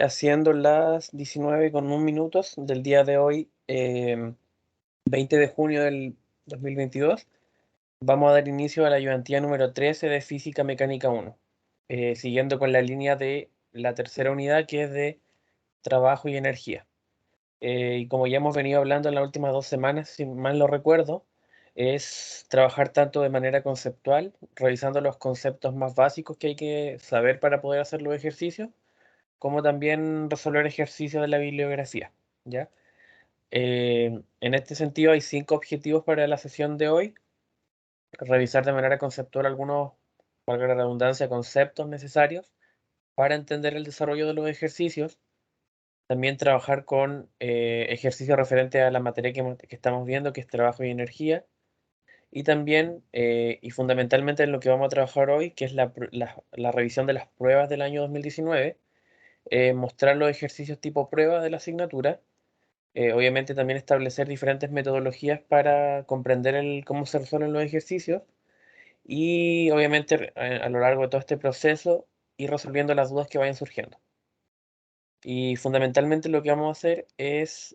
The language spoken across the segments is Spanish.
Haciendo las 19:01 del día de hoy, 20 de junio del 2022, vamos a dar inicio a la ayudantía número 13 de Física Mecánica 1, siguiendo con la línea de la tercera unidad, que es de trabajo y energía. Y como ya hemos venido hablando en las últimas 2 semanas, si mal no recuerdo, es trabajar tanto de manera conceptual, revisando los conceptos más básicos que hay que saber para poder hacer los ejercicios, como también resolver ejercicios de la bibliografía, ¿ya? En este sentido hay 5 objetivos para la sesión de hoy: revisar de manera conceptual algunos, valga la redundancia, conceptos necesarios para entender el desarrollo de los ejercicios, también trabajar con ejercicios referentes a la materia que estamos viendo, que es trabajo y energía, y también, y fundamentalmente en lo que vamos a trabajar hoy, que es la revisión de las pruebas del año 2019, mostrar los ejercicios tipo prueba de la asignatura. Obviamente también establecer diferentes metodologías para comprender cómo se resuelven los ejercicios y obviamente a lo largo de todo este proceso ir resolviendo las dudas que vayan surgiendo. Y fundamentalmente lo que vamos a hacer es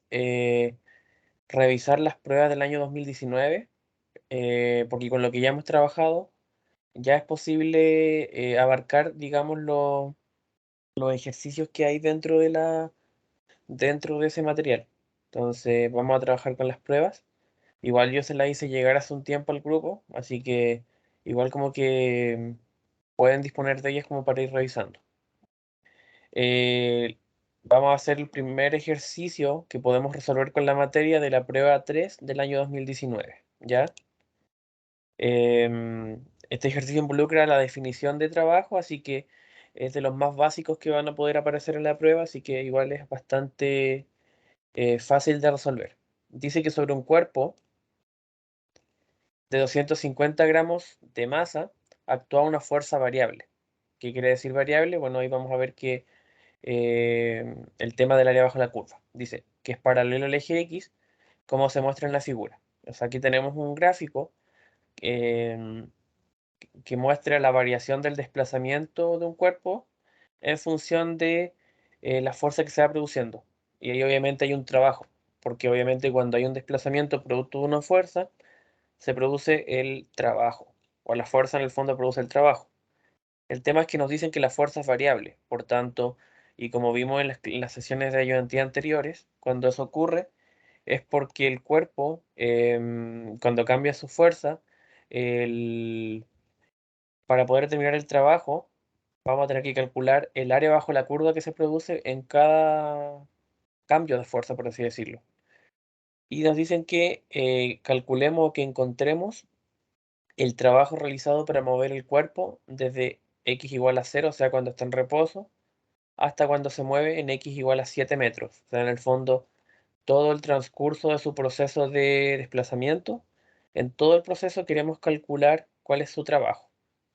revisar las pruebas del año 2019, porque con lo que ya hemos trabajado ya es posible abarcar, digamos, los ejercicios que hay dentro de ese material. Entonces vamos a trabajar con las pruebas. Igual yo se la hice llegar hace un tiempo al grupo, así que igual como que pueden disponer de ellas como para ir revisando. Eh, Vamos a hacer el primer ejercicio que podemos resolver con la materia de la prueba 3 del año 2019, ¿ya? Este ejercicio involucra la definición de trabajo, así que es de los más básicos que van a poder aparecer en la prueba, así que igual es bastante fácil de resolver. Dice que sobre un cuerpo de 250 gramos de masa actúa una fuerza variable. ¿Qué quiere decir variable? Bueno, ahí vamos a ver que el tema del área bajo la curva. Dice que es paralelo al eje X, como se muestra en la figura. O sea, aquí tenemos un gráfico em, que muestra la variación del desplazamiento de un cuerpo en función de la fuerza que se va produciendo. Y ahí obviamente hay un trabajo, porque obviamente cuando hay un desplazamiento producto de una fuerza, se produce el trabajo, o la fuerza en el fondo produce el trabajo. El tema es que nos dicen que la fuerza es variable, por tanto, y como vimos en las sesiones de ayudantía anteriores, cuando eso ocurre es porque el cuerpo, cuando cambia su fuerza, el- para poder terminar el trabajo, vamos a tener que calcular el área bajo la curva que se produce en cada cambio de fuerza, por así decirlo. Y nos dicen que calculemos o que encontremos el trabajo realizado para mover el cuerpo desde x igual a 0, o sea, cuando está en reposo, hasta cuando se mueve en x igual a 7 metros. O sea, en el fondo, todo el transcurso de su proceso de desplazamiento, en todo el proceso queremos calcular cuál es su trabajo.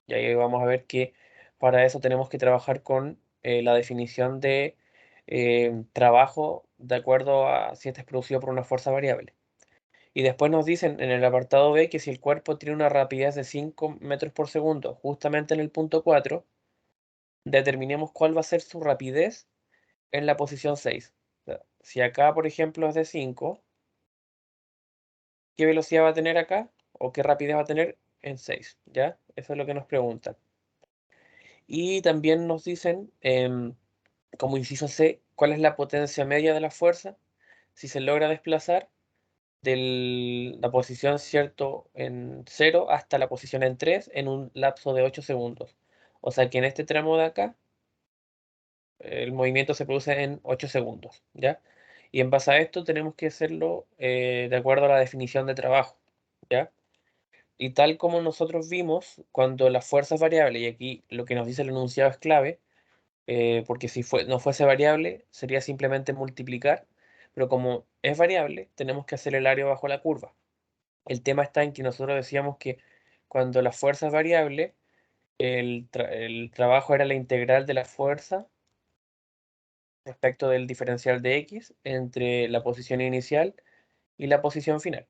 Y ahí vamos a ver que para eso tenemos que trabajar con la definición de trabajo de acuerdo a si este es producido por una fuerza variable. Y después nos dicen en el apartado B que si el cuerpo tiene una rapidez de 5 metros por segundo, justamente en el punto 4, determinemos cuál va a ser su rapidez en la posición 6. O sea, si acá, por ejemplo, es de 5, ¿qué velocidad va a tener acá? ¿O qué rapidez va a tener en 6? ¿Ya? Eso es lo que nos preguntan. Y también nos dicen, como inciso C, cuál es la potencia media de la fuerza si se logra desplazar de la posición, ¿cierto?, en 0 hasta la posición en 3 en un lapso de 8 segundos. O sea que en este tramo de acá, el movimiento se produce en 8 segundos, ¿ya? Y en base a esto tenemos que hacerlo de acuerdo a la definición de trabajo, ¿ya? Y tal como nosotros vimos, cuando la fuerza es variable, y aquí lo que nos dice el enunciado es clave, porque si no fuese variable, sería simplemente multiplicar, pero como es variable, tenemos que hacer el área bajo la curva. El tema está en que nosotros decíamos que cuando la fuerza es variable, el trabajo era la integral de la fuerza respecto del diferencial de x entre la posición inicial y la posición final.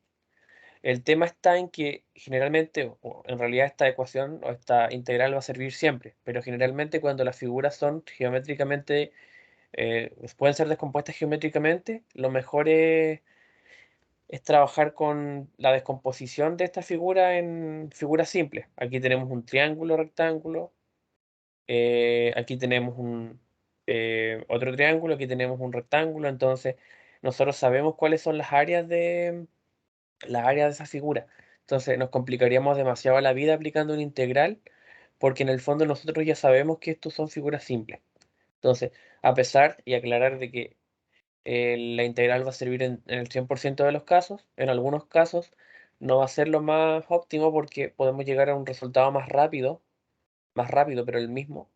El tema está en que generalmente, o en realidad esta ecuación o esta integral va a servir siempre, pero generalmente cuando las figuras son geométricamente pueden ser descompuestas geométricamente, lo mejor es trabajar con la descomposición de esta figura en figuras simples. Aquí tenemos un triángulo rectángulo, aquí tenemos otro triángulo, aquí tenemos un rectángulo, entonces nosotros sabemos cuáles son las áreas de esa figura. Entonces nos complicaríamos demasiado la vida aplicando un integral, porque en el fondo nosotros ya sabemos que estos son figuras simples. Entonces, a pesar y aclarar de que la integral va a servir en el 100% de los casos, en algunos casos no va a ser lo más óptimo porque podemos llegar a un resultado más rápido, pero el mismo,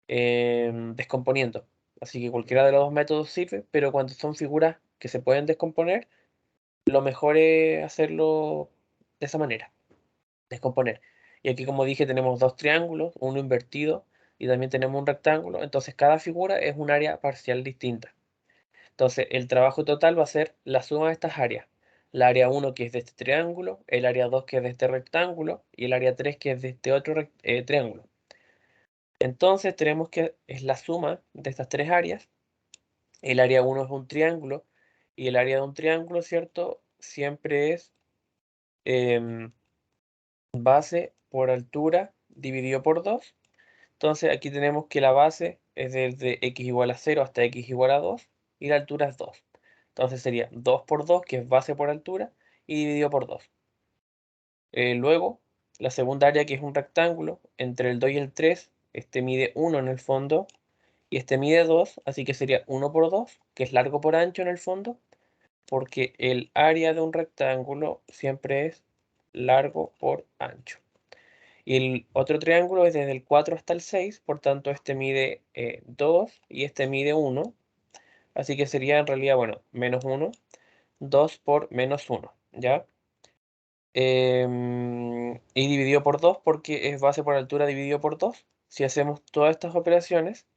descomponiendo. Así que cualquiera de los dos métodos sirve, pero cuando son figuras que se pueden descomponer, lo mejor es hacerlo de esa manera, descomponer. Y aquí, como dije, tenemos dos triángulos, uno invertido y también tenemos un rectángulo. Entonces, cada figura es un área parcial distinta. Entonces, el trabajo total va a ser la suma de estas áreas. La área 1 que es de este triángulo, el área 2 que es de este rectángulo y el área 3 que es de este otro triángulo. Entonces, tenemos que es la suma de estas tres áreas. El área 1 es un triángulo y el área de un triángulo, ¿cierto? Siempre es em, base por altura dividido por 2. Entonces aquí tenemos que la base es desde x igual a 0 hasta x igual a 2 y la altura es 2. Entonces sería 2 por 2, que es base por altura, y dividido por 2. Luego, la segunda área, que es un rectángulo, entre el 2 y el 3, este mide 1 en el fondo y este mide 2, así que sería 1 por 2, que es largo por ancho en el fondo, porque el área de un rectángulo siempre es largo por ancho. Y el otro triángulo es desde el 4 hasta el 6, por tanto este mide 2 y este mide 1. Así que sería en realidad, bueno, menos 1, 2 por menos 1, ¿ya? Y dividido por 2 porque es base por altura dividido por 2. Si hacemos todas estas operaciones,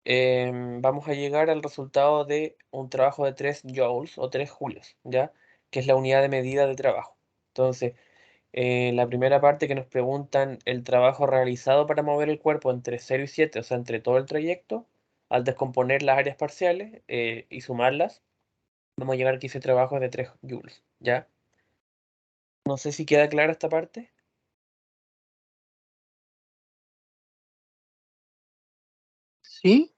vamos a llegar al resultado de un trabajo de 3 joules o 3 julios, ¿ya? Que es la unidad de medida de trabajo. Entonces, la primera parte que nos preguntan el trabajo realizado para mover el cuerpo entre 0 y 7, o sea, entre todo el trayecto, al descomponer las áreas parciales y sumarlas, vamos a llegar que ese trabajo es de 3 joules, ¿ya? No sé si queda clara esta parte. Sí,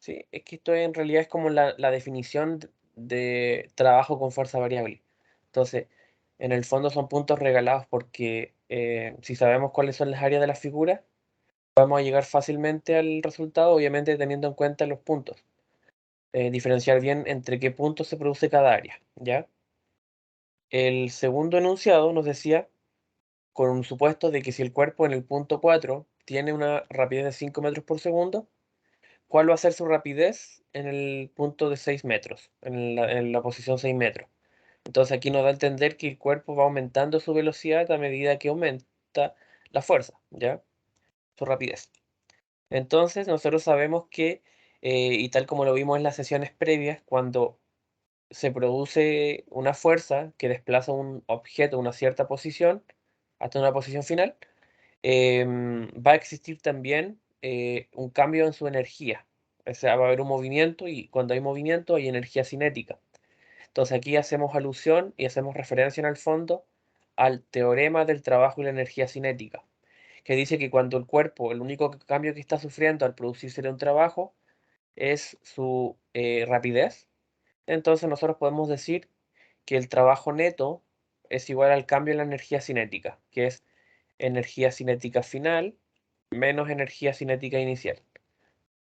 Sí, es que esto en realidad es como la definición de trabajo con fuerza variable. Entonces, en el fondo son puntos regalados porque si sabemos cuáles son las áreas de la figura, vamos a llegar fácilmente al resultado, obviamente teniendo en cuenta los puntos. Diferenciar bien entre qué puntos se produce cada área, ¿ya? El segundo enunciado nos decía, con un supuesto de que si el cuerpo en el punto 4 tiene una rapidez de 5 metros por segundo, ¿cuál va a ser su rapidez en el punto de 6 metros, en la posición 6 metros? Entonces aquí nos da a entender que el cuerpo va aumentando su velocidad a medida que aumenta la fuerza, ¿ya? Su rapidez. Entonces nosotros sabemos que, y tal como lo vimos en las sesiones previas, cuando se produce una fuerza que desplaza un objeto a una cierta posición, hasta una posición final, va a existir también un cambio en su energía. O sea, va a haber un movimiento y cuando hay movimiento hay energía cinética. Entonces aquí hacemos alusión y hacemos referencia en el fondo al teorema del trabajo y la energía cinética, que dice que cuando el cuerpo, el único cambio que está sufriendo al producirse un trabajo es su rapidez, entonces nosotros podemos decir que el trabajo neto es igual al cambio en la energía cinética, que es energía cinética final menos energía cinética inicial.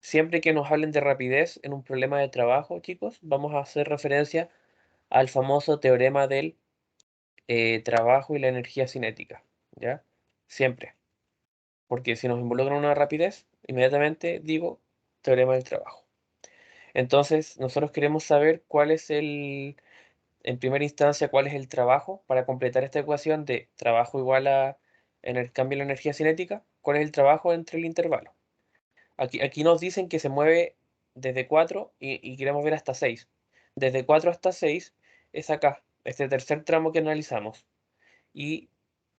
Siempre que nos hablen de rapidez en un problema de trabajo, chicos, vamos a hacer referencia al famoso teorema del trabajo y la energía cinética, ¿ya? Siempre. Porque si nos involucran una rapidez, inmediatamente digo teorema del trabajo. Entonces, nosotros queremos saber cuál es en primera instancia, cuál es el trabajo para completar esta ecuación de trabajo igual a en el cambio de la energía cinética, cuál es el trabajo entre el intervalo. Aquí nos dicen que se mueve desde 4 y queremos ver hasta 6. Desde 4 hasta 6 es acá, este tercer tramo que analizamos. Y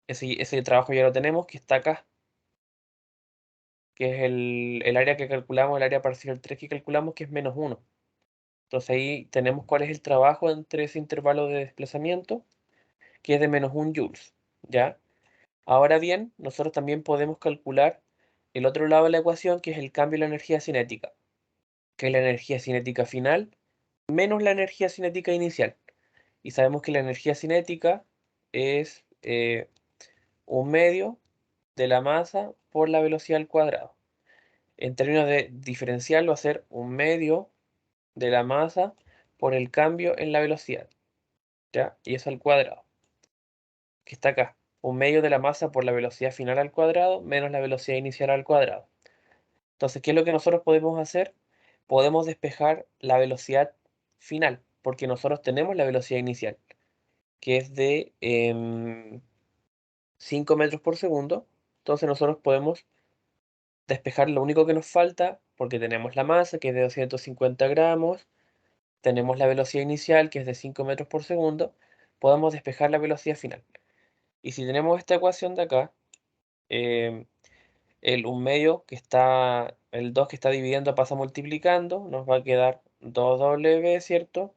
ese trabajo ya lo tenemos, que está acá. que es el área que calculamos, el área parcial 3 que calculamos, que es -1. Entonces ahí tenemos cuál es el trabajo entre ese intervalo de desplazamiento, que es de -1 joules, ¿ya? Ahora bien, nosotros también podemos calcular el otro lado de la ecuación, que es el cambio de la energía cinética, que es la energía cinética final menos la energía cinética inicial. Y sabemos que la energía cinética es 1/2 de la masa por la velocidad al cuadrado. En términos de diferencial va a ser 1/2 de la masa por el cambio en la velocidad, ¿ya? Y eso al cuadrado, que está acá. 1/2 de la masa por la velocidad final al cuadrado menos la velocidad inicial al cuadrado. Entonces, ¿qué es lo que nosotros podemos hacer? Podemos despejar la velocidad final, porque nosotros tenemos la velocidad inicial, que es de 5 metros por segundo. Entonces nosotros podemos despejar lo único que nos falta, porque tenemos la masa, que es de 250 gramos, tenemos la velocidad inicial, que es de 5 metros por segundo, podemos despejar la velocidad final. Y si tenemos esta ecuación de acá, em, el 1/2 que está, el 2 que está dividiendo pasa multiplicando, nos va a quedar 2W, ¿cierto?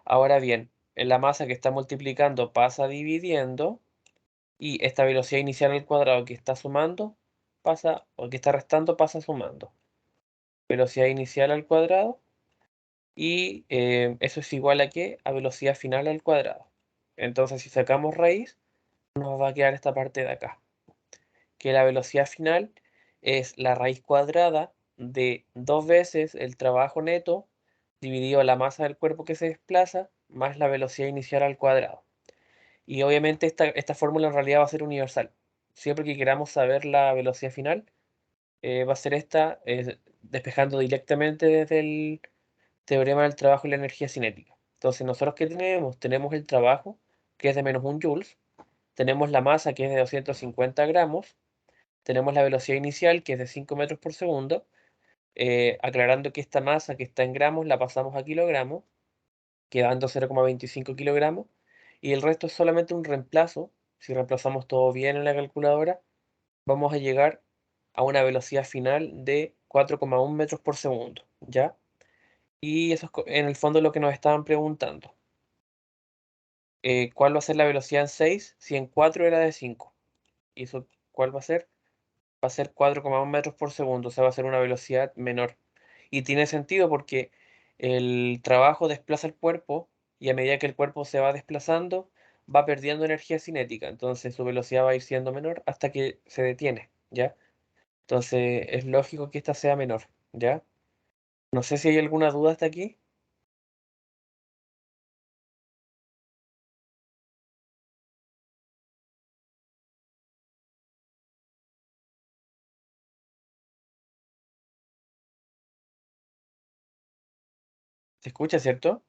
Ahora bien, en la masa que está multiplicando pasa dividiendo, y esta velocidad inicial al cuadrado que está sumando, pasa, o que está restando, pasa sumando. Velocidad inicial al cuadrado, y eso es igual a ¿qué? A velocidad final al cuadrado. Entonces, si sacamos raíz, nos va a quedar esta parte de acá, que la velocidad final es la raíz cuadrada de 2 veces el trabajo neto dividido la masa del cuerpo que se desplaza más la velocidad inicial al cuadrado. Y obviamente esta fórmula en realidad va a ser universal. Siempre que queramos saber la velocidad final, va a ser esta, despejando directamente desde el teorema del trabajo y la energía cinética. Entonces, nosotros ¿qué tenemos? Tenemos el trabajo, que es de -1 joules, tenemos la masa, que es de 250 gramos, tenemos la velocidad inicial, que es de 5 metros por segundo, aclarando que esta masa que está en gramos la pasamos a kilogramos, quedando 0,25 kilogramos, y el resto es solamente un reemplazo. Si reemplazamos todo bien en la calculadora, vamos a llegar a una velocidad final de 4,1 metros por segundo, ¿ya? Y eso es en el fondo lo que nos estaban preguntando. ¿Cuál va a ser la velocidad en 6 si en 4 era de 5? ¿Y eso cuál va a ser? Va a ser 4,1 metros por segundo, o sea, va a ser una velocidad menor. Y tiene sentido porque el trabajo desplaza el cuerpo, y a medida que el cuerpo se va desplazando, va perdiendo energía cinética. Entonces su velocidad va a ir siendo menor hasta que se detiene, ¿ya? Entonces es lógico que esta sea menor, ¿ya? No sé si hay alguna duda hasta aquí. ¿Se escucha, cierto?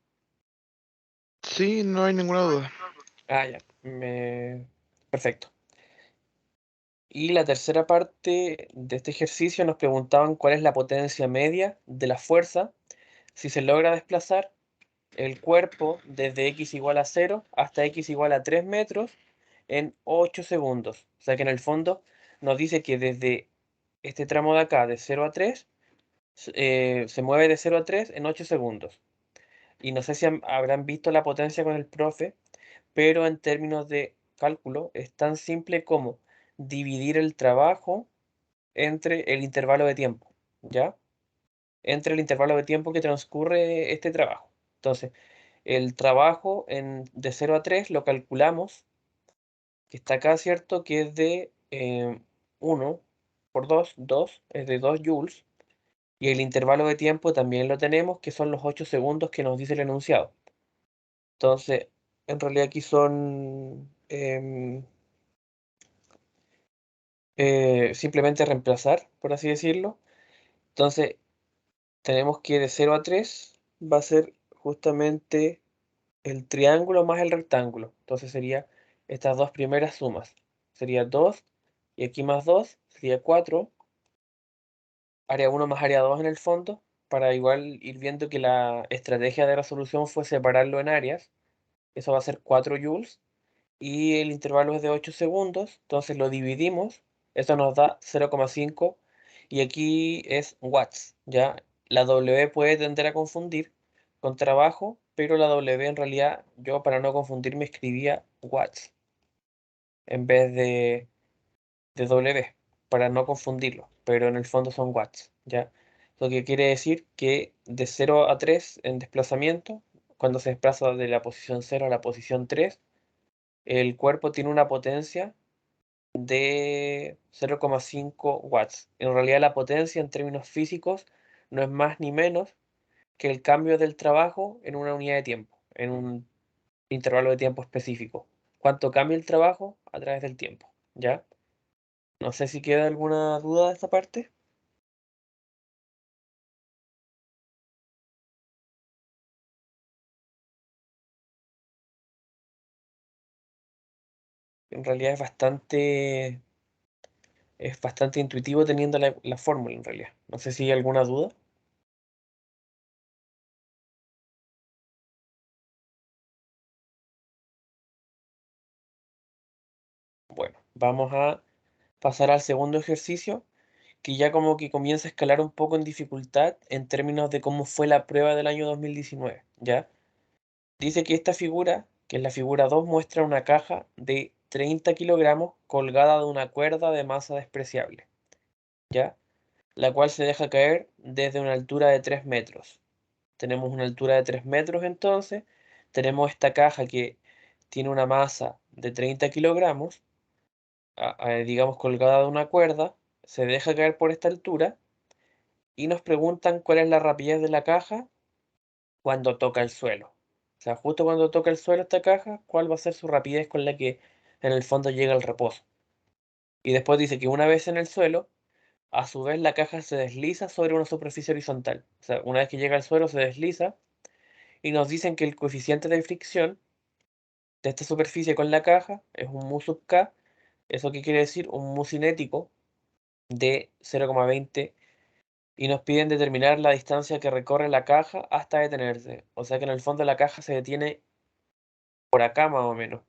Sí, no hay ninguna duda. Ah, ya. Perfecto. Y la tercera parte de este ejercicio nos preguntaban cuál es la potencia media de la fuerza si se logra desplazar el cuerpo desde x igual a 0 hasta x igual a 3 metros en 8 segundos. O sea que en el fondo nos dice que desde este tramo de acá, de 0 a 3, se mueve de 0 a 3 en 8 segundos. Y no sé si habrán visto la potencia con el profe, pero en términos de cálculo es tan simple como dividir el trabajo entre el intervalo de tiempo, ¿ya? Entre el intervalo de tiempo que transcurre este trabajo. Entonces, el trabajo de 0 a 3 lo calculamos, que está acá, ¿cierto? Que es de 1 por 2, 2, es de 2 joules. Y el intervalo de tiempo también lo tenemos, que son los 8 segundos que nos dice el enunciado. Entonces, en realidad aquí son simplemente reemplazar, por así decirlo. Entonces, tenemos que de 0 a 3 va a ser justamente el triángulo más el rectángulo. Entonces sería estas dos primeras sumas. Sería 2 y aquí más 2 sería 4. Área 1 más área 2 en el fondo, para igual ir viendo que la estrategia de resolución fue separarlo en áreas. Eso va a ser 4 joules. Y el intervalo es de 8 segundos, entonces lo dividimos. Eso nos da 0,5. y aquí es watts, ¿ya? La W puede tender a confundir con trabajo, pero la W en realidad yo para no confundirme escribía watts en vez de W, para no confundirlo, pero en el fondo son watts, ¿ya? Lo que quiere decir que de 0 a 3 en desplazamiento, cuando se desplaza de la posición 0 a la posición 3, el cuerpo tiene una potencia de 0,5 watts. En realidad la potencia en términos físicos no es más ni menos que el cambio del trabajo en una unidad de tiempo, en un intervalo de tiempo específico. ¿Cuánto cambia el trabajo a través del tiempo? ¿Ya? No sé si queda alguna duda de esta parte. En realidad es bastante intuitivo teniendo la fórmula en realidad. No sé si hay alguna duda. Bueno, vamos a pasar al segundo ejercicio, que ya como que comienza a escalar un poco en dificultad en términos de cómo fue la prueba del año 2019, ¿ya? Dice que esta figura, que es la figura 2, muestra una caja de 30 kilogramos colgada de una cuerda de masa despreciable, ¿ya? La cual se deja caer desde una altura de 3 metros. Tenemos una altura de 3 metros entonces, tenemos esta caja que tiene una masa de 30 kilogramos, digamos colgada de una cuerda, se deja caer por esta altura y nos preguntan cuál es la rapidez de la caja cuando toca el suelo. O sea, justo cuando toca el suelo esta caja, cuál va a ser su rapidez con la que en el fondo llega al reposo. Y después dice que una vez en el suelo, a su vez la caja se desliza sobre una superficie horizontal. O sea, una vez que llega al suelo se desliza y nos dicen que el coeficiente de fricción de esta superficie con la caja es un mu sub k. ¿Eso qué quiere decir? Un mu cinético de 0,20 y nos piden determinar la distancia que recorre la caja hasta detenerse. O sea que en el fondo la caja se detiene por acá más o menos,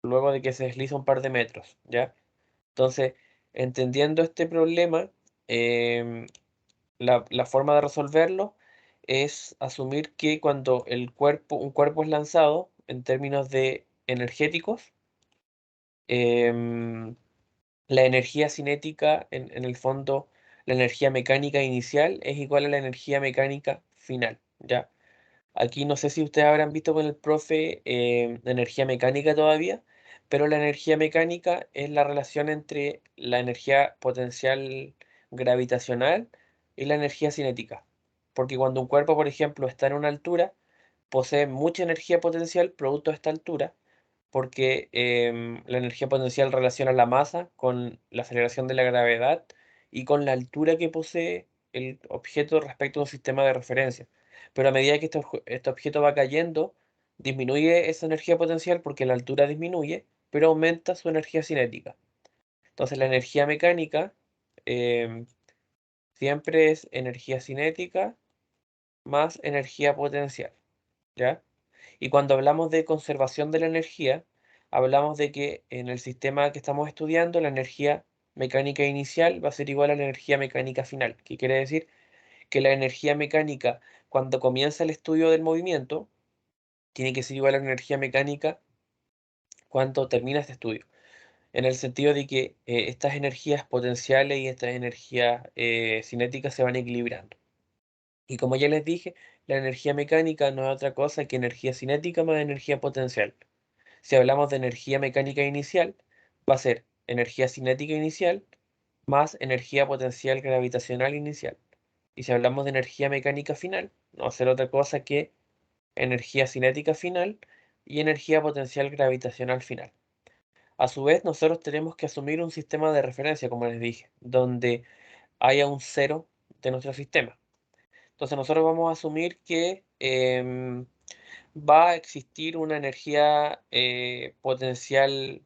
luego de que se desliza un par de metros, ¿ya? Entonces, entendiendo este problema, em, la forma de resolverlo es asumir que cuando un cuerpo es lanzado, en términos de energéticos, em, la energía cinética, en el fondo, la energía mecánica inicial es igual a la energía mecánica final, ¿ya? Aquí no sé si ustedes habrán visto con el profe energía mecánica todavía, pero la energía mecánica es la relación entre la energía potencial gravitacional y la energía cinética. Porque cuando un cuerpo, por ejemplo, está en una altura, posee mucha energía potencial producto de esta altura, porque la energía potencial relaciona la masa con la aceleración de la gravedad y con la altura que posee el objeto respecto a un sistema de referencia. Pero a medida que este objeto va cayendo, disminuye esa energía potencial porque la altura disminuye, pero aumenta su energía cinética. Entonces la energía mecánica em, siempre es energía cinética más energía potencial, ¿ya? Y cuando hablamos de conservación de la energía, hablamos de que en el sistema que estamos estudiando, la energía mecánica inicial va a ser igual a la energía mecánica final, que quiere decir que la energía mecánica, cuando comienza el estudio del movimiento, tiene que ser igual a la energía mecánica cuando termina este estudio. En el sentido de que estas energías potenciales y estas energías cinéticas se van equilibrando. Y como ya les dije, la energía mecánica no es otra cosa que energía cinética más energía potencial. Si hablamos de energía mecánica inicial, va a ser energía cinética inicial más energía potencial gravitacional inicial. Y si hablamos de energía mecánica final, no va a ser otra cosa que energía cinética final y energía potencial gravitacional final. A su vez, nosotros tenemos que asumir un sistema de referencia, como les dije, donde haya un cero de nuestro sistema. Entonces nosotros vamos a asumir que va a existir una energía potencial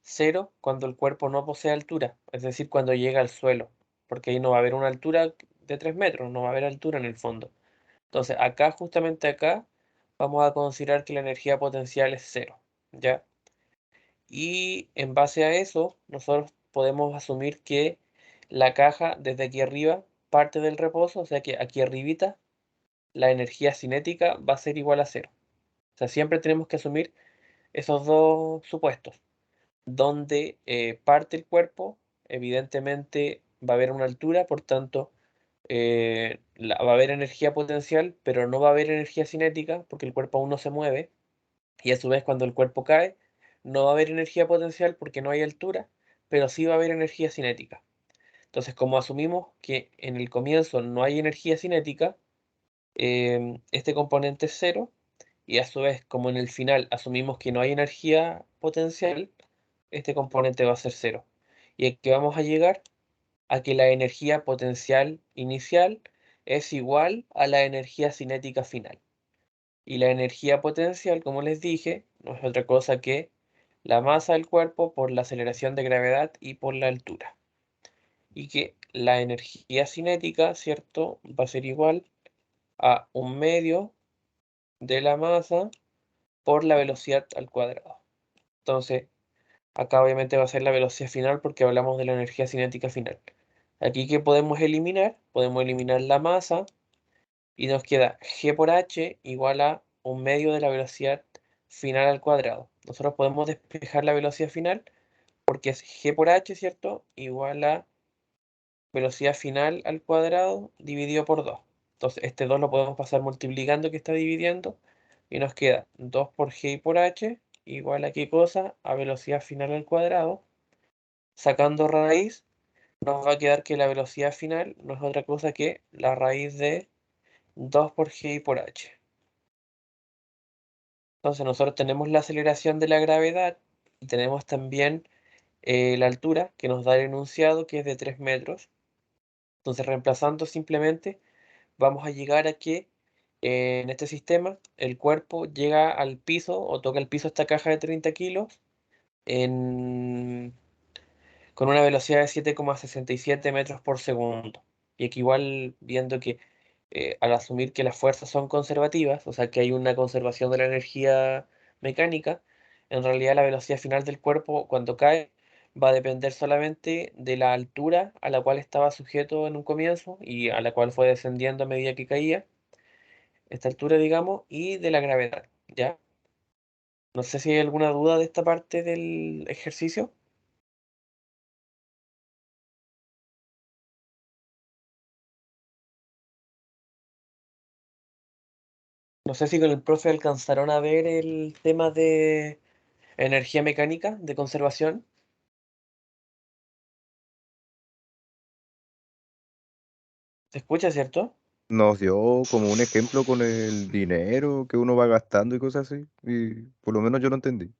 cero cuando el cuerpo no posee altura, es decir, cuando llega al suelo, porque ahí no va a haber una altura de 3 metros, no va a haber altura en el fondo. Entonces acá, justamente acá, vamos a considerar que la energía potencial es cero, ¿ya? Y en base a eso, nosotros podemos asumir que la caja desde aquí arriba parte del reposo, o sea que aquí arribita la energía cinética va a ser igual a cero. O sea, siempre tenemos que asumir esos dos supuestos. Donde parte el cuerpo, evidentemente va a haber una altura, por tanto va a haber energía potencial, pero no va a haber energía cinética porque el cuerpo aún no se mueve. Y a su vez cuando el cuerpo cae, no va a haber energía potencial porque no hay altura, pero sí va a haber energía cinética. Entonces, como asumimos que en el comienzo no hay energía cinética, este componente es cero, y a su vez, como en el final asumimos que no hay energía potencial, este componente va a ser cero. Y aquí vamos a llegar a que la energía potencial inicial es igual a la energía cinética final. Y la energía potencial, como les dije, no es otra cosa que la masa del cuerpo por la aceleración de gravedad y por la altura. Y que la energía cinética, ¿cierto?, va a ser igual a un medio de la masa por la velocidad al cuadrado. Entonces, acá obviamente va a ser la velocidad final porque hablamos de la energía cinética final. Aquí, ¿qué podemos eliminar? Podemos eliminar la masa y nos queda g por h igual a un medio de la velocidad final al cuadrado. Nosotros podemos despejar la velocidad final porque es g por h, ¿cierto? Igual a velocidad final al cuadrado dividido por 2. Entonces, este 2 lo podemos pasar multiplicando que está dividiendo y nos queda 2 por g por h igual a qué cosa? A velocidad final al cuadrado. Sacando raíz, nos va a quedar que la velocidad final no es otra cosa que la raíz de 2 por g por h. Entonces nosotros tenemos la aceleración de la gravedad y tenemos también la altura que nos da el enunciado que es de 3 metros. Entonces reemplazando simplemente vamos a llegar a que en este sistema el cuerpo llega al piso o toca el piso esta caja de 30 kilos en con una velocidad de 7,67 metros por segundo. Y aquí igual viendo que al asumir que las fuerzas son conservativas, o sea que hay una conservación de la energía mecánica, en realidad la velocidad final del cuerpo cuando cae va a depender solamente de la altura a la cual estaba sujeto en un comienzo y a la cual fue descendiendo a medida que caía, esta altura digamos, y de la gravedad, ¿ya? No sé si hay alguna duda de esta parte del ejercicio. No sé si con el profe alcanzaron a ver el tema de energía mecánica, de conservación. ¿Se escucha, cierto? Nos dio como un ejemplo con el dinero que uno va gastando y cosas así, y por lo menos yo lo entendí.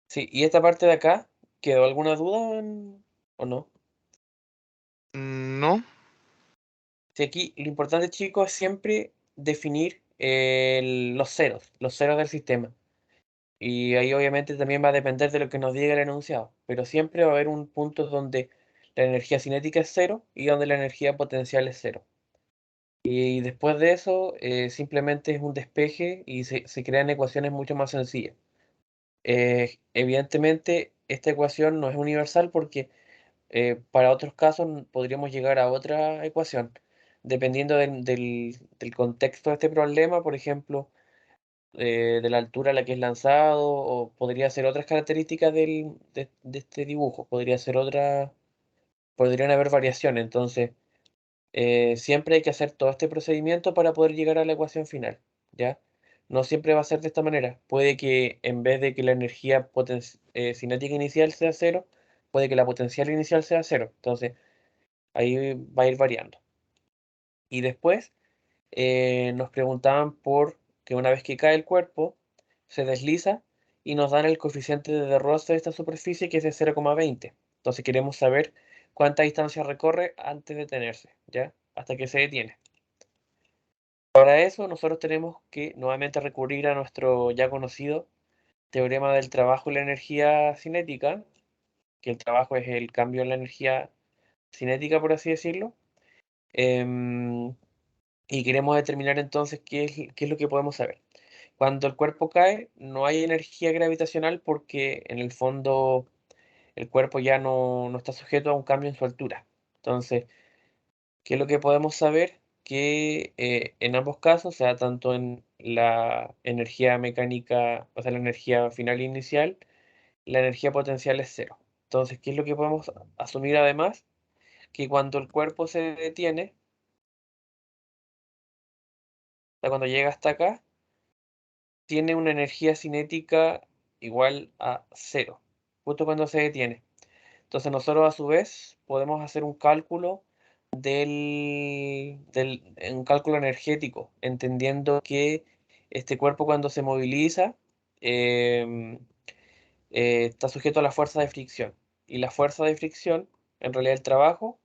Sí, y esta parte de acá, ¿quedó alguna duda o no? No. Sí, aquí lo importante, chicos, es siempre definir los ceros del sistema. Y ahí obviamente también va a depender de lo que nos diga el enunciado. Pero siempre va a haber un punto donde la energía cinética es cero y donde la energía potencial es cero. Y después de eso, simplemente es un despeje y se crean ecuaciones mucho más sencillas. Evidentemente, esta ecuación no es universal porque para otros casos podríamos llegar a otra ecuación, dependiendo del contexto de este problema, por ejemplo, de la altura a la que es lanzado, o podría ser otras características de este dibujo, podrían haber variaciones. Entonces, siempre hay que hacer todo este procedimiento para poder llegar a la ecuación final, ¿ya? No siempre va a ser de esta manera. Puede que en vez de que la energía cinética inicial sea cero, puede que la potencial inicial sea cero. Entonces, ahí va a ir variando. Y después nos preguntaban por que una vez que cae el cuerpo, se desliza y nos dan el coeficiente de roce de esta superficie que es de 0,20. Entonces queremos saber cuánta distancia recorre antes de detenerse, ¿ya? Hasta que se detiene. Para eso nosotros tenemos que nuevamente recurrir a nuestro ya conocido teorema del trabajo y la energía cinética, que el trabajo es el cambio en la energía cinética, por así decirlo. Em, y queremos determinar entonces qué es lo que podemos saber. Cuando el cuerpo cae, no hay energía gravitacional porque en el fondo el cuerpo ya no está sujeto a un cambio en su altura. Entonces, ¿qué es lo que podemos saber? Que en ambos casos, o sea, tanto en la energía mecánica, o sea, la energía final e inicial, la energía potencial es cero. Entonces, ¿qué es lo que podemos asumir además? Que cuando el cuerpo se detiene, o sea, cuando llega hasta acá, tiene una energía cinética igual a cero, justo cuando se detiene. Entonces nosotros a su vez podemos hacer un cálculo un cálculo energético, entendiendo que este cuerpo cuando se moviliza em, está sujeto a la fuerza de fricción. Y la fuerza de fricción, en realidad el trabajo,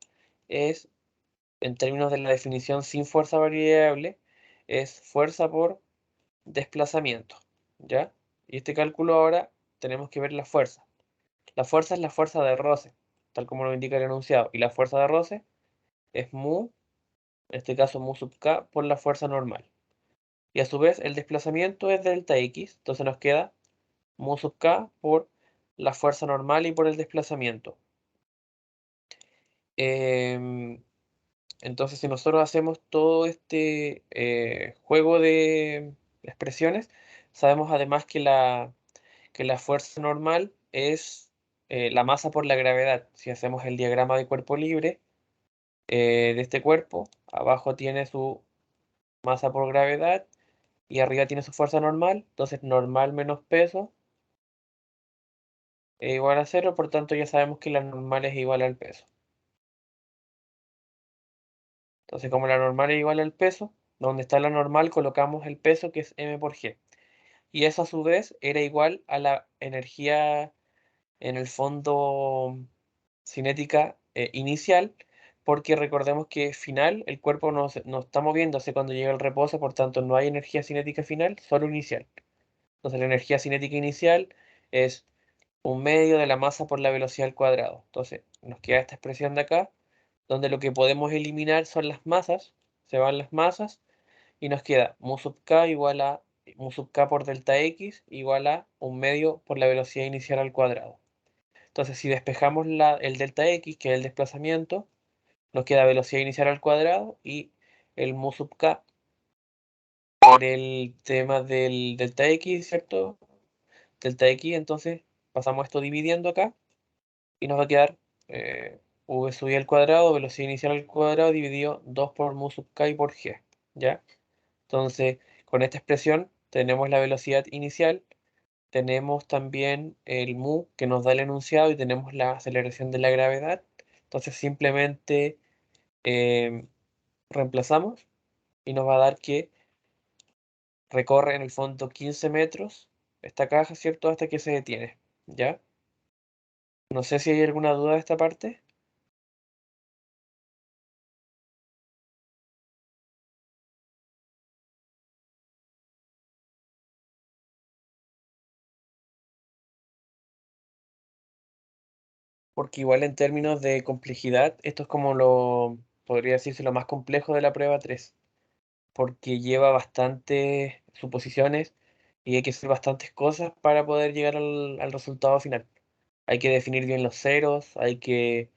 es, en términos de la definición sin fuerza variable, es fuerza por desplazamiento, ¿ya? Y este cálculo ahora tenemos que ver la fuerza. La fuerza es la fuerza de roce, tal como lo indica el enunciado. Y la fuerza de roce es mu, en este caso mu sub k, por la fuerza normal. Y a su vez el desplazamiento es delta x, entonces nos queda mu sub k por la fuerza normal y por el desplazamiento. Em, entonces si nosotros hacemos todo este juego de expresiones, sabemos además que la fuerza normal es la masa por la gravedad. Si hacemos el diagrama de cuerpo libre de este cuerpo, abajo tiene su masa por gravedad y arriba tiene su fuerza normal. Entonces normal menos peso es igual a cero, por tanto ya sabemos que la normal es igual al peso. Entonces como la normal es igual al peso, donde está la normal colocamos el peso que es m por g. Y eso a su vez era igual a la energía en el fondo cinética inicial, porque recordemos que final, el cuerpo no está moviéndose cuando llega el reposo, por tanto no hay energía cinética final, solo inicial. Entonces la energía cinética inicial es un medio de la masa por la velocidad al cuadrado. Entonces nos queda esta expresión de acá, donde lo que podemos eliminar son las masas, se van las masas, y nos queda mu sub k igual a mu sub k por delta x igual a un medio por la velocidad inicial al cuadrado. Entonces, si despejamos el delta x, que es el desplazamiento, nos queda velocidad inicial al cuadrado y el mu sub k por el tema del delta x, ¿cierto? Delta x, entonces pasamos esto dividiendo acá y nos va a quedar v sub i al cuadrado, velocidad inicial al cuadrado dividido 2 por mu sub k y por g, ¿ya? Entonces, con esta expresión tenemos la velocidad inicial, tenemos también el mu que nos da el enunciado y tenemos la aceleración de la gravedad. Entonces simplemente em, reemplazamos y nos va a dar que recorre en el fondo 15 metros esta caja, ¿cierto? Hasta que se detiene, ¿ya? No sé si hay alguna duda de esta parte, porque igual en términos de complejidad, esto es como podría decirse, lo más complejo de la prueba 3, porque lleva bastantes suposiciones y hay que hacer bastantes cosas para poder llegar al resultado final. Hay que definir bien los ceros, hay que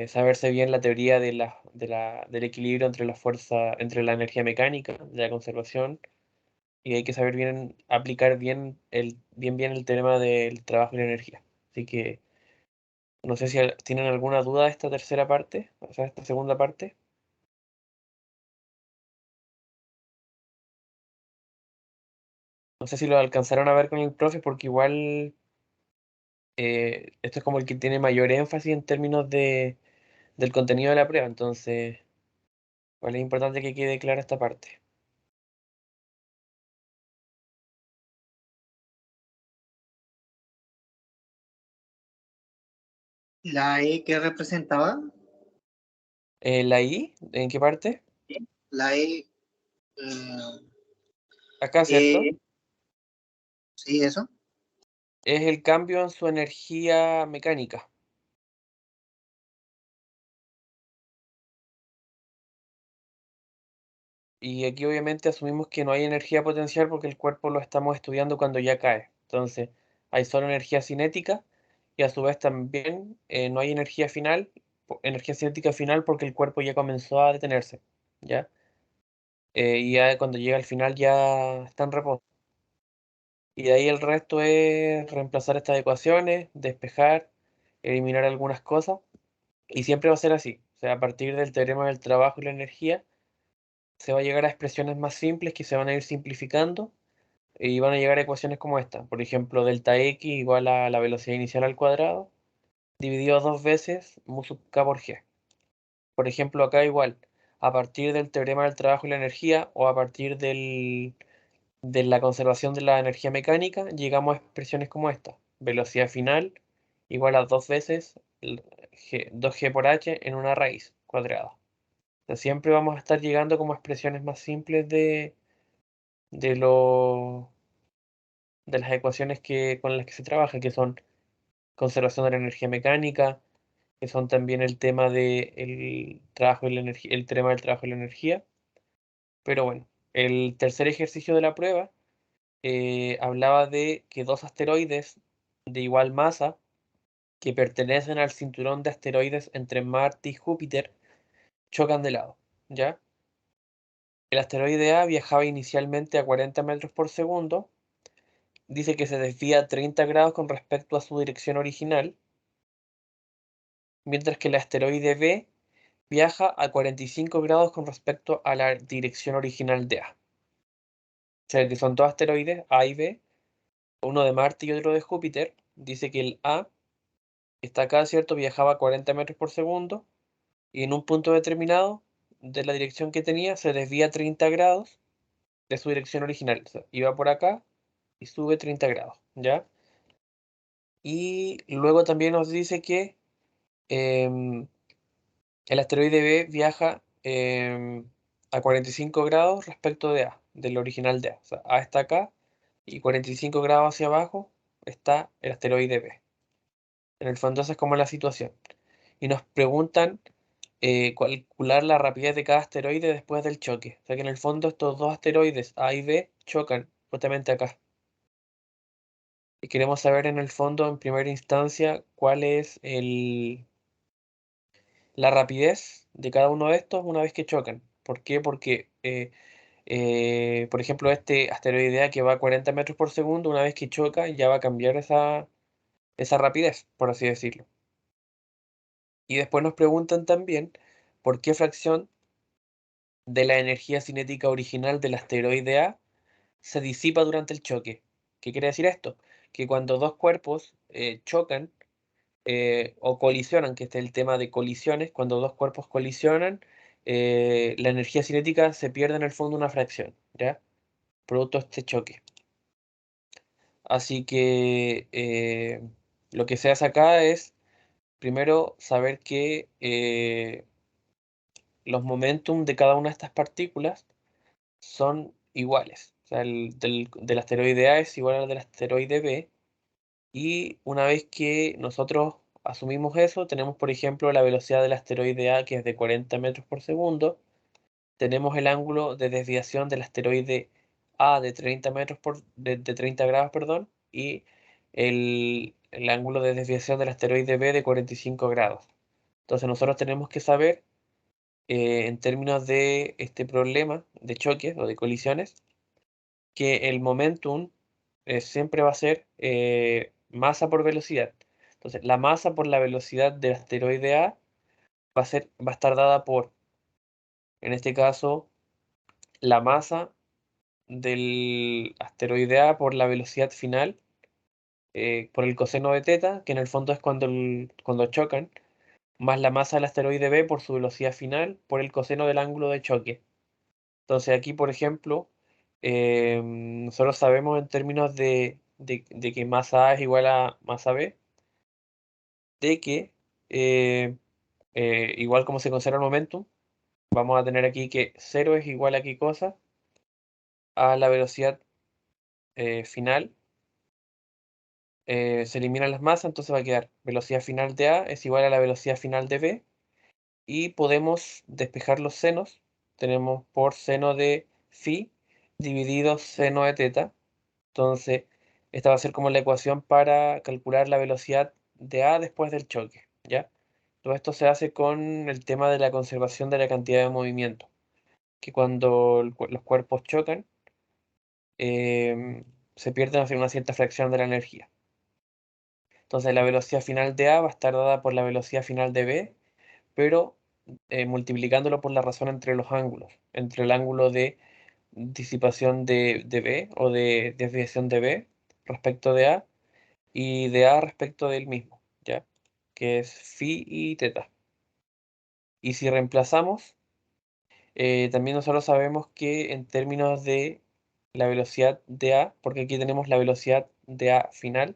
saberse bien la teoría del equilibrio entre la fuerza, entre la energía mecánica, de la conservación, y hay que saber bien aplicar bien el tema del trabajo y la energía. Así que no sé si tienen alguna duda de esta tercera parte, o sea, esta segunda parte. No sé si lo alcanzaron a ver con el profe, porque igual esto es como el que tiene mayor énfasis en términos del contenido de la prueba, entonces, igual es importante que quede clara esta parte. La E que representaba, ¿La I? ¿En qué parte? la E, eh, Acá, ¿cierto? sí, eso. Es el cambio en su energía mecánica. Y aquí obviamente asumimos que no hay energía potencial porque el cuerpo lo estamos estudiando cuando ya cae. Entonces, hay solo energía cinética y a su vez también no hay energía cinética final porque el cuerpo ya comenzó a detenerse, ¿ya? Y ya cuando llega al final ya está en reposo. Y de ahí el resto es reemplazar estas ecuaciones, despejar, eliminar algunas cosas, y siempre va a ser así. O sea, a partir del teorema del trabajo y la energía, se va a llegar a expresiones más simples que se van a ir simplificando y van a llegar a ecuaciones como esta. Por ejemplo, delta x igual a la velocidad inicial al cuadrado, dividido dos veces mu sub k por g. Por ejemplo, acá igual, a partir del teorema del trabajo y la energía, o a partir de la conservación de la energía mecánica, llegamos a expresiones como esta. Velocidad final igual a dos veces 2g por h en una raíz cuadrada. O sea, siempre vamos a estar llegando como expresiones más simples de, lo, de las ecuaciones con las que se trabaja, que son conservación de la energía mecánica, que son también el tema del trabajo y la energía, el tema del trabajo y la energía. Pero bueno, el tercer ejercicio de la prueba hablaba de que dos asteroides de igual masa que pertenecen al cinturón de asteroides entre Marte y Júpiter chocan de lado, ¿ya? El asteroide A viajaba inicialmente a 40 metros por segundo, dice que se desvía 30 grados con respecto a su dirección original, mientras que el asteroide B viaja a 45 grados con respecto a la dirección original de A. O sea que son dos asteroides, A y B, uno de Marte y otro de Júpiter. Dice que el A está acá, ¿cierto? Viajaba a 40 metros por segundo y en un punto determinado de la dirección que tenía se desvía 30 grados de su dirección original. O sea, iba por acá y sube 30 grados, ¿ya? Y luego también nos dice que em, el asteroide B viaja a 45 grados respecto de A, del original de A. O sea, A está acá y 45 grados hacia abajo está el asteroide B. En el fondo esa es como la situación. Y nos preguntan calcular la rapidez de cada asteroide después del choque. O sea que en el fondo estos dos asteroides A y B chocan justamente acá. Y queremos saber en el fondo, en primera instancia, cuál es la rapidez de cada uno de estos una vez que chocan. ¿Por qué? Porque, por ejemplo, este asteroide A que va a 40 metros por segundo, una vez que choca ya va a cambiar esa rapidez, por así decirlo. Y después nos preguntan también por qué fracción de la energía cinética original del asteroide A se disipa durante el choque. ¿Qué quiere decir esto? Que cuando dos cuerpos chocan o colisionan, que este es el tema de colisiones, cuando dos cuerpos colisionan, la energía cinética se pierde en el fondo una fracción, ¿ya? Producto de este choque. Así que lo que se hace acá es, primero, saber que los momentum de cada una de estas partículas son iguales. O sea, el del asteroide A es igual al del asteroide B. Y una vez que nosotros asumimos eso, tenemos, por ejemplo, la velocidad del asteroide A, que es de 40 metros por segundo. Tenemos el ángulo de desviación del asteroide A de 30 de 30 grados, perdón, y el ángulo de desviación del asteroide B de 45 grados. Entonces nosotros tenemos que saber, en términos de este problema de choques o de colisiones, que el momentum siempre va a ser masa por velocidad. Entonces, la masa por la velocidad del asteroide A va a estar dada por, en este caso, la masa del asteroide A por la velocidad final, por el coseno de teta, que en el fondo es cuando chocan, más la masa del asteroide B por su velocidad final, por el coseno del ángulo de choque. Entonces aquí, por ejemplo, nosotros sabemos en términos de que masa A es igual a masa B, de que igual como se conserva el momentum, vamos a tener aquí que 0 es igual a qué cosa, a la velocidad final, se eliminan las masas, entonces va a quedar velocidad final de A es igual a la velocidad final de B, y podemos despejar los senos, tenemos por seno de phi dividido seno de teta. Entonces, esta va a ser como la ecuación para calcular la velocidad de A después del choque, ¿ya? Todo esto se hace con el tema de la conservación de la cantidad de movimiento, que cuando los cuerpos chocan, se pierde una cierta fracción de la energía. Entonces la velocidad final de A va a estar dada por la velocidad final de B, pero multiplicándolo por la razón entre los ángulos, entre el ángulo de disipación de B o de desviación de B respecto de A y de A respecto del mismo, ¿ya? Que es phi y teta. Y si reemplazamos, también nosotros sabemos que en términos de la velocidad de A, porque aquí tenemos la velocidad de A final,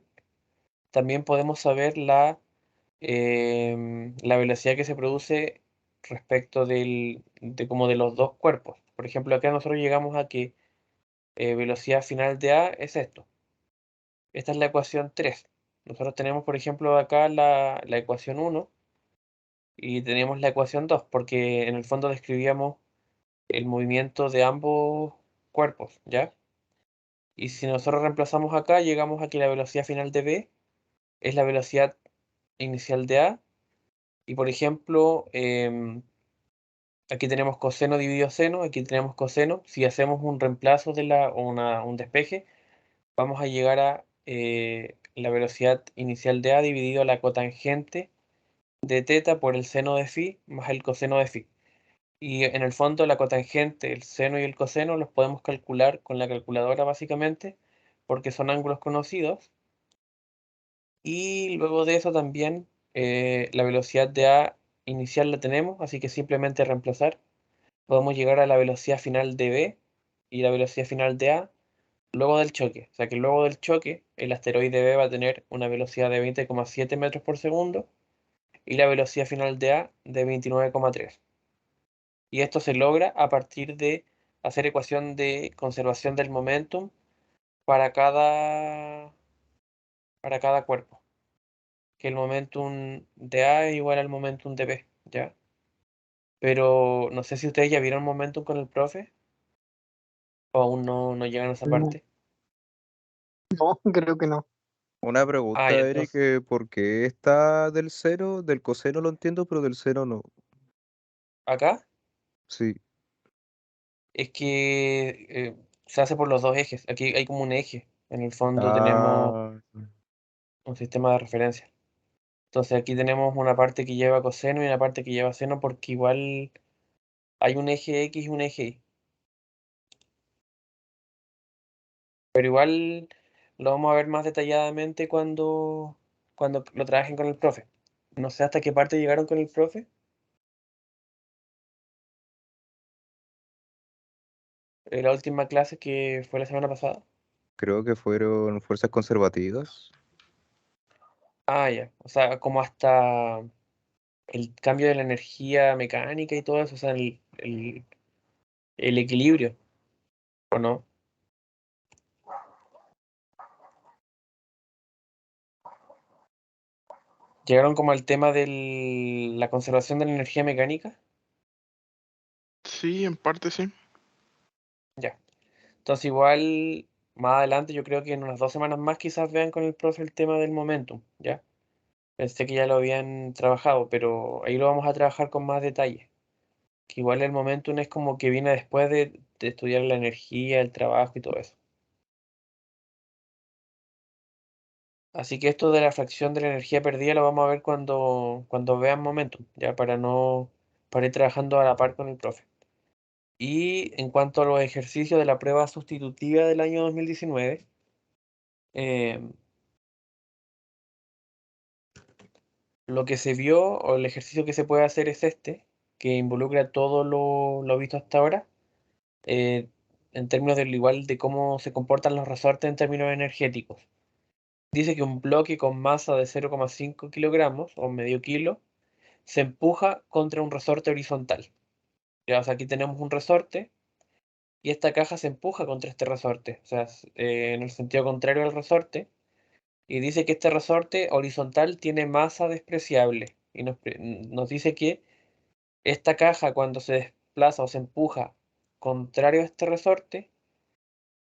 también podemos saber la velocidad que se produce respecto de como de los dos cuerpos. Por ejemplo, acá nosotros llegamos a que velocidad final de A es esto. Esta es la ecuación 3. Nosotros tenemos, por ejemplo, acá la ecuación 1 y tenemos la ecuación 2, porque en el fondo describíamos el movimiento de ambos cuerpos, ¿ya? Y si nosotros reemplazamos acá, llegamos a que la velocidad final de B es la velocidad inicial de A. Y por ejemplo, aquí tenemos coseno dividido seno, aquí tenemos coseno. Si hacemos un reemplazo o un despeje, vamos a llegar a la velocidad inicial de A dividido la cotangente de teta por el seno de phi más el coseno de phi. Y en el fondo la cotangente, el seno y el coseno los podemos calcular con la calculadora básicamente, porque son ángulos conocidos. Y luego de eso también la velocidad de A inicial la tenemos, así que simplemente reemplazar. Podemos llegar a la velocidad final de B y la velocidad final de A luego del choque. O sea que luego del choque el asteroide B va a tener una velocidad de 20,7 metros por segundo y la velocidad final de A de 29,3. Y esto se logra a partir de hacer ecuación de conservación del momentum para cada cuerpo. Que el momentum de A es igual al momentum de B, ¿ya? Pero no sé si ustedes ya vieron momentum con el profe o aún no llegan a esa No, parte. no, creo que no. Una Ah, ya, pregunta, Eric, entonces, ¿por qué está del seno? Del coseno lo entiendo, pero del seno no. acá Sí. es que se hace por los dos ejes. Aquí hay como un eje. En el fondo tenemos Ah, un sistema de referencia. Entonces aquí tenemos una parte que lleva coseno y una parte que lleva seno porque igual hay un eje X y un eje Y. Pero igual lo vamos a ver más detalladamente cuando lo trabajen con el profe. No sé hasta qué parte llegaron con el profe. La última clase que fue la semana pasada. creo que fueron fuerzas conservativas. Ah, ya. O sea, como hasta el cambio de la energía mecánica y todo eso, o sea, el equilibrio, ¿o no? Llegaron como al tema de la conservación de la energía mecánica. Sí, en parte sí. Ya. Entonces igual, más adelante, yo creo que en unas 2 semanas más quizás vean con el profe el tema del momentum, ¿ya? Pensé que ya lo habían trabajado, pero ahí lo vamos a trabajar con más detalle. Que igual el momentum es como que viene después de estudiar la energía, el trabajo y todo eso. Así que esto de la fracción de la energía perdida lo vamos a ver cuando vean momentum, ya para ir trabajando a la par con el profe. Y en cuanto a los ejercicios de la prueba sustitutiva del año 2019, eh, lo que se vio o el ejercicio que se puede hacer es este, que involucra todo lo visto hasta ahora, eh, en términos del igual de cómo se comportan los resortes en términos energéticos. Dice que un bloque con masa de 0,5 kilogramos o medio kilo se empuja contra un resorte horizontal. Ya, o sea, aquí tenemos un resorte y esta caja se empuja contra este resorte, o sea, en el sentido contrario al resorte, y dice que este resorte horizontal tiene masa despreciable, y nos dice que esta caja cuando se desplaza o se empuja contrario a este resorte,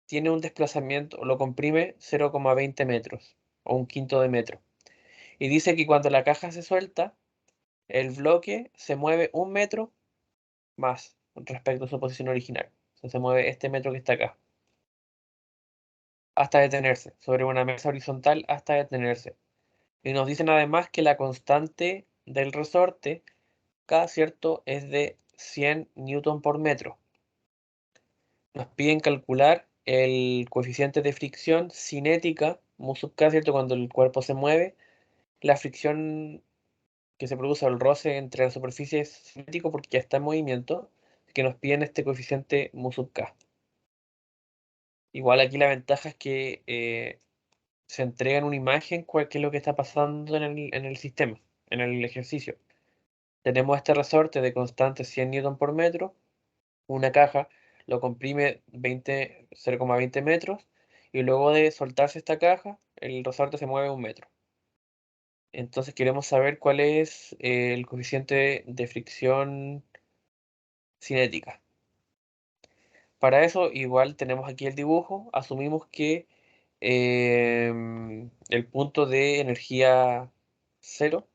tiene un desplazamiento, o lo comprime 0,20 metros, o un quinto de metro. Y dice que cuando la caja se suelta, el bloque se mueve 1 metro más respecto a su posición original. O sea, se mueve este metro que está acá. Hasta detenerse, sobre una mesa horizontal hasta detenerse. Y nos dicen además que la constante del resorte, K, ¿cierto?, es de 100 newton por metro. Nos piden calcular el coeficiente de fricción cinética, mu sub K, ¿cierto?, cuando el cuerpo se mueve, la fricción que se produce al roce entre la superficie es cinético porque ya está en movimiento, que nos piden este coeficiente mu sub K. Igual aquí la ventaja es que se entrega en una imagen qué es lo que está pasando en el sistema, en el ejercicio. Tenemos este resorte de constante 100 newton por metro, una caja lo comprime 0,20 metros y luego de soltarse esta caja, el resorte se mueve 1 metro. Entonces queremos saber cuál es el coeficiente de fricción cinética. Para eso igual tenemos aquí el dibujo, asumimos que el punto de energía 0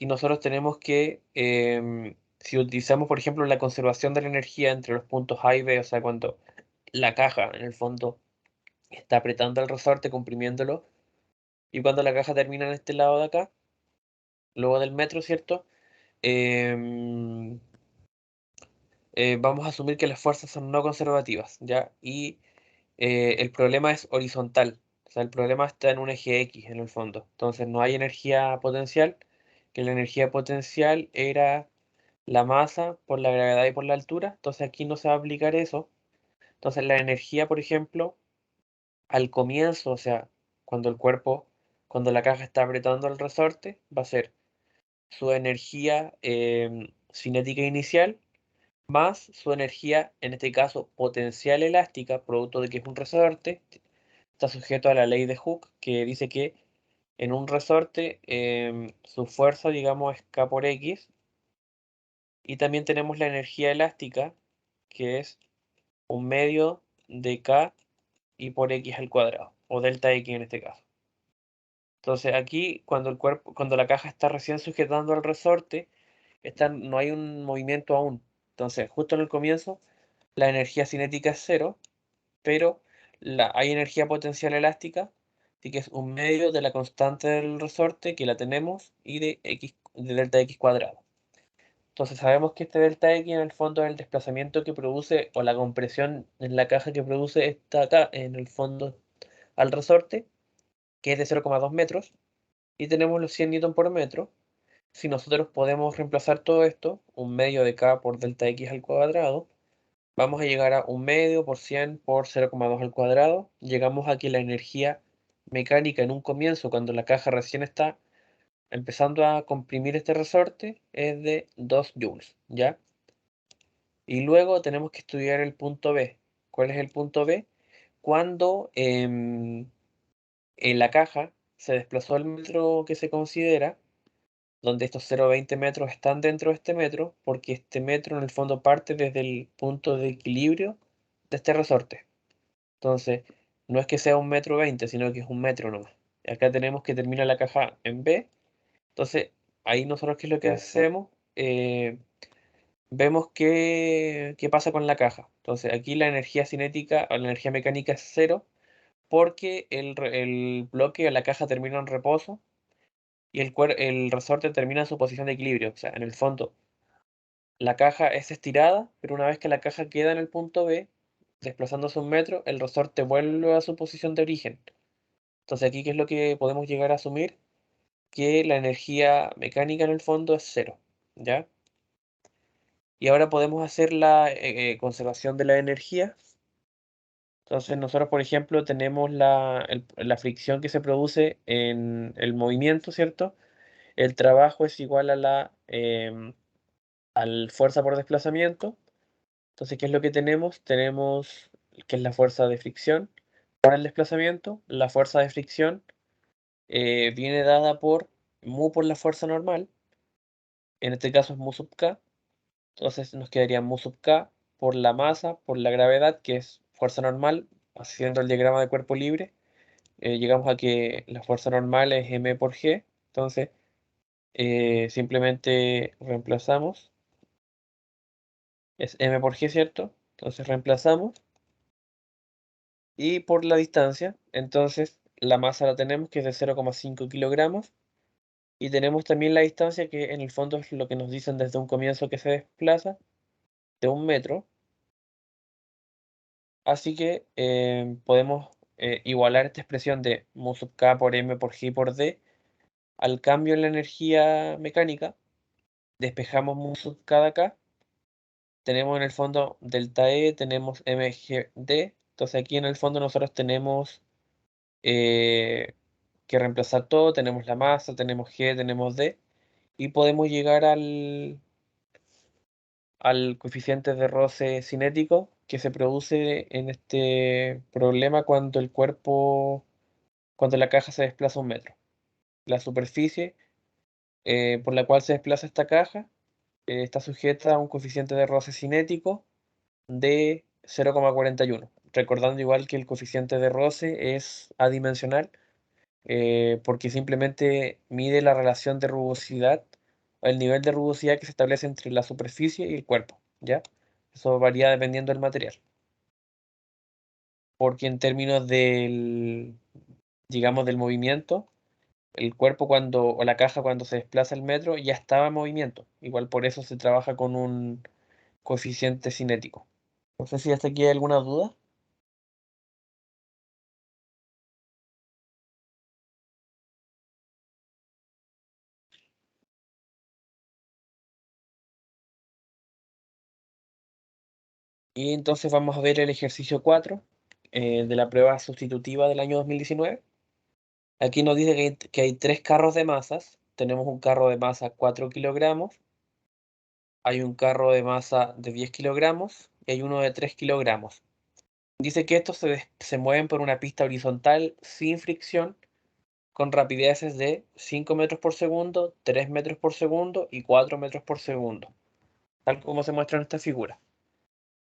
y nosotros tenemos que, si utilizamos por ejemplo la conservación de la energía entre los puntos A y B, o sea, cuando la caja en el fondo está apretando el resorte, comprimiéndolo, y cuando la caja termina en este lado de acá, luego del metro, ¿cierto? Em, vamos a asumir que las fuerzas son no conservativas, ¿ya? Y el problema es horizontal, o sea, el problema está en un eje X en el fondo. Entonces no hay energía potencial, que la energía potencial era la masa por la gravedad y por la altura, entonces aquí no se va a aplicar eso. Entonces la energía, por ejemplo, al comienzo, o sea, cuando el cuerpo, cuando la caja está apretando el resorte, va a ser su energía cinética inicial más su energía, en este caso potencial elástica, producto de que es un resorte, está sujeto a la ley de Hooke, que dice que en un resorte su fuerza, digamos, es K por X, y también tenemos la energía elástica, que es un medio de K y por X al cuadrado, o delta X en este caso. Entonces aquí, cuando la caja está recién sujetando al resorte, no hay un movimiento aún. Entonces, justo en el comienzo, la energía cinética es 0, pero hay energía potencial elástica, así que es un medio de la constante del resorte, que la tenemos, y de delta X cuadrado. Entonces sabemos que este delta X en el fondo es el desplazamiento que produce, o la compresión en la caja que produce esta acá, en el fondo al resorte, que es de 0,2 metros, y tenemos los 100 newton por metro. Si nosotros podemos reemplazar todo esto, un medio de K por delta X al cuadrado, vamos a llegar a un medio por 100 por 0,2 al cuadrado. Llegamos a que la energía mecánica en un comienzo, cuando la caja recién está empezando a comprimir este resorte, es de 2 joules, ¿ya? Y luego tenemos que estudiar el punto B. ¿Cuál es el punto B? Cuando en la caja se desplazó el metro que se considera, donde estos 0,20 metros están dentro de este metro, porque este metro en el fondo parte desde el punto de equilibrio de este resorte. Entonces, no es que sea 1,20 m, sino que es 1 metro nomás. Y acá tenemos que termina la caja en B. Entonces, ahí nosotros, ¿qué es lo que hacemos? Vemos qué pasa con la caja. Entonces, aquí la energía cinética o la energía mecánica es 0, porque el bloque o la caja termina en reposo y el resorte termina en su posición de equilibrio. O sea, en el fondo, la caja es estirada, pero una vez que la caja queda en el punto B, desplazándose 1 metro, el resorte vuelve a su posición de origen. Entonces, aquí, ¿qué es lo que podemos llegar a asumir? Que la energía mecánica en el fondo es 0, ¿ya? Y ahora podemos hacer la conservación de la energía. Entonces nosotros, por ejemplo, tenemos la fricción que se produce en el movimiento, ¿cierto? El trabajo es igual al fuerza por desplazamiento. Entonces, ¿qué es lo que tenemos? Tenemos que es la fuerza de fricción por el desplazamiento. La fuerza de fricción viene dada por mu por la fuerza normal. En este caso es mu sub k. Entonces nos quedaría mu sub k por la masa, por la gravedad, que es fuerza normal. Haciendo el diagrama de cuerpo libre, llegamos a que la fuerza normal es m por g. Entonces, simplemente reemplazamos. Es m por g, ¿cierto? Entonces reemplazamos. Y por la distancia, entonces la masa la tenemos que es de 0,5 kilogramos. Y tenemos también la distancia que en el fondo es lo que nos dicen desde un comienzo que se desplaza, de 1 metro. Así que podemos igualar esta expresión de mu sub k por m por g por d al cambio en la energía mecánica. Despejamos mu sub k de acá. Tenemos en el fondo delta E, tenemos mgd. Entonces aquí en el fondo nosotros tenemos que reemplazar todo. Tenemos la masa, tenemos g, tenemos d. Y podemos llegar al coeficiente de roce cinético que se produce en este problema cuando cuando la caja se desplaza 1 metro. La superficie por la cual se desplaza esta caja está sujeta a un coeficiente de roce cinético de 0,41. Recordando igual que el coeficiente de roce es adimensional, porque simplemente mide la relación de rugosidad, o el nivel de rugosidad que se establece entre la superficie y el cuerpo, ¿ya? Eso varía dependiendo del material. Porque en términos digamos, del movimiento, el cuerpo o la caja cuando se desplaza el metro ya estaba en movimiento. Igual por eso se trabaja con un coeficiente cinético. No sé si hasta aquí hay alguna duda. Y entonces vamos a ver el ejercicio 4 de la prueba sustitutiva del año 2019. Aquí nos dice que hay 3 carros de masas. Tenemos un carro de masa 4 kilogramos, hay un carro de masa de 10 kilogramos y hay uno de 3 kilogramos. Dice que estos se mueven por una pista horizontal sin fricción con rapideces de 5 metros por segundo, 3 metros por segundo y 4 metros por segundo, tal como se muestra en esta figura.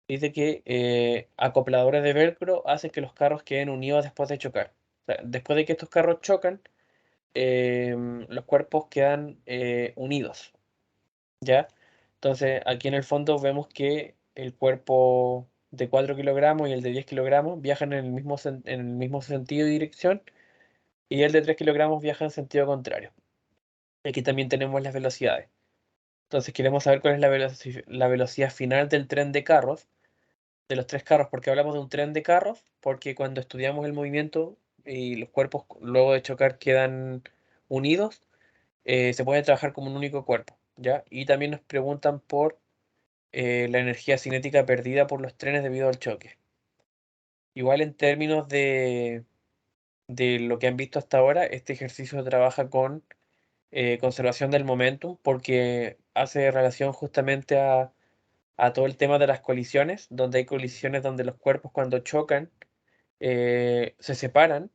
Dice que acopladores de velcro hacen que los carros queden unidos después de chocar. O sea, después de que estos carros chocan, los cuerpos quedan unidos, ¿ya? Entonces, aquí en el fondo vemos que el cuerpo de 4 kilogramos y el de 10 kilogramos viajan en el mismo sentido y dirección, y el de 3 kilogramos viaja en sentido contrario. Aquí también tenemos las velocidades. Entonces, queremos saber cuál es la velocidad final del tren de carros, de los 3 carros. ¿Por qué hablamos de un tren de carros? Porque cuando estudiamos el movimiento y los cuerpos luego de chocar quedan unidos, se puede trabajar como un único cuerpo, ¿ya? Y también nos preguntan por la energía cinética perdida por los trenes debido al choque. Igual en términos de lo que han visto hasta ahora, este ejercicio trabaja con conservación del momentum porque hace relación justamente a todo el tema de las colisiones, donde hay colisiones donde los cuerpos cuando chocan se separan,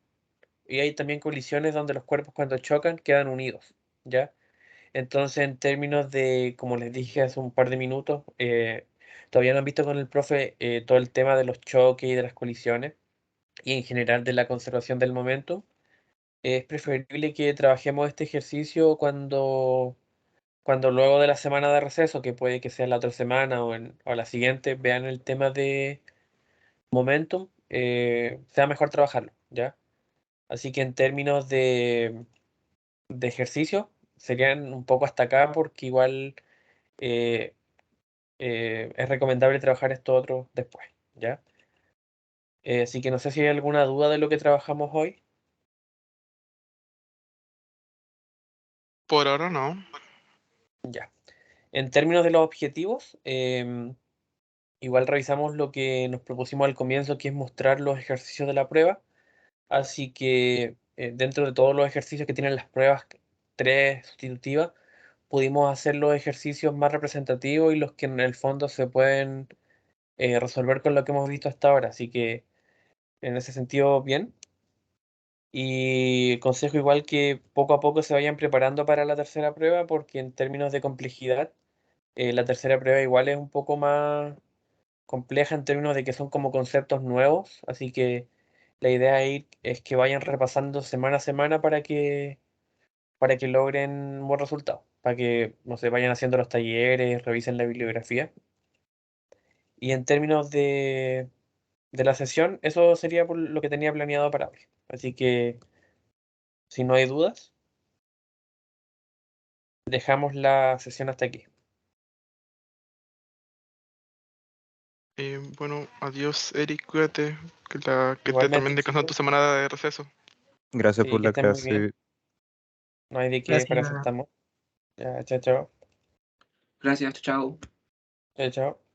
y hay también colisiones donde los cuerpos cuando chocan quedan unidos, ¿ya? Entonces, en términos de, como les dije hace un par de minutos, todavía no han visto con el profe todo el tema de los choques y de las colisiones, y en general de la conservación del momento. Es preferible que trabajemos este ejercicio cuando luego de la semana de receso, que puede que sea la otra semana o la siguiente, vean el tema de momentum, sea mejor trabajarlo, ¿ya? Así que en términos de ejercicio, serían un poco hasta acá porque igual eh, es recomendable trabajar esto otro después, ¿ya? Así que no sé si hay alguna duda de lo que trabajamos hoy. Por ahora no. Ya. En términos de los objetivos, igual revisamos lo que nos propusimos al comienzo, que es mostrar los ejercicios de la prueba. Así que dentro de todos los ejercicios que tienen las pruebas 3 sustitutivas, pudimos hacer los ejercicios más representativos y los que en el fondo se pueden resolver con lo que hemos visto hasta ahora. Así que en ese sentido, bien. Y consejo igual que poco a poco se vayan preparando para la tercera prueba, porque en términos de complejidad, la tercera prueba igual es un poco más compleja en términos de que son como conceptos nuevos. Así que la idea ahí es que vayan repasando semana a semana para que para que logren un buen resultado, para que, no sé, vayan haciendo los talleres, revisen la bibliografía. Y en términos de la sesión, eso sería por lo que tenía planeado para hoy. Así que, si no hay dudas, dejamos la sesión hasta aquí. Bueno, adiós, Eric, cuídate. Que estés Igualmente, también descansando tu chicos, semana de receso. Gracias sí, por que la estén muy bien. clase. No hay de qué, para eso Gracias. estamos. Ya, chao, chao. Gracias, chao. Chao, chao.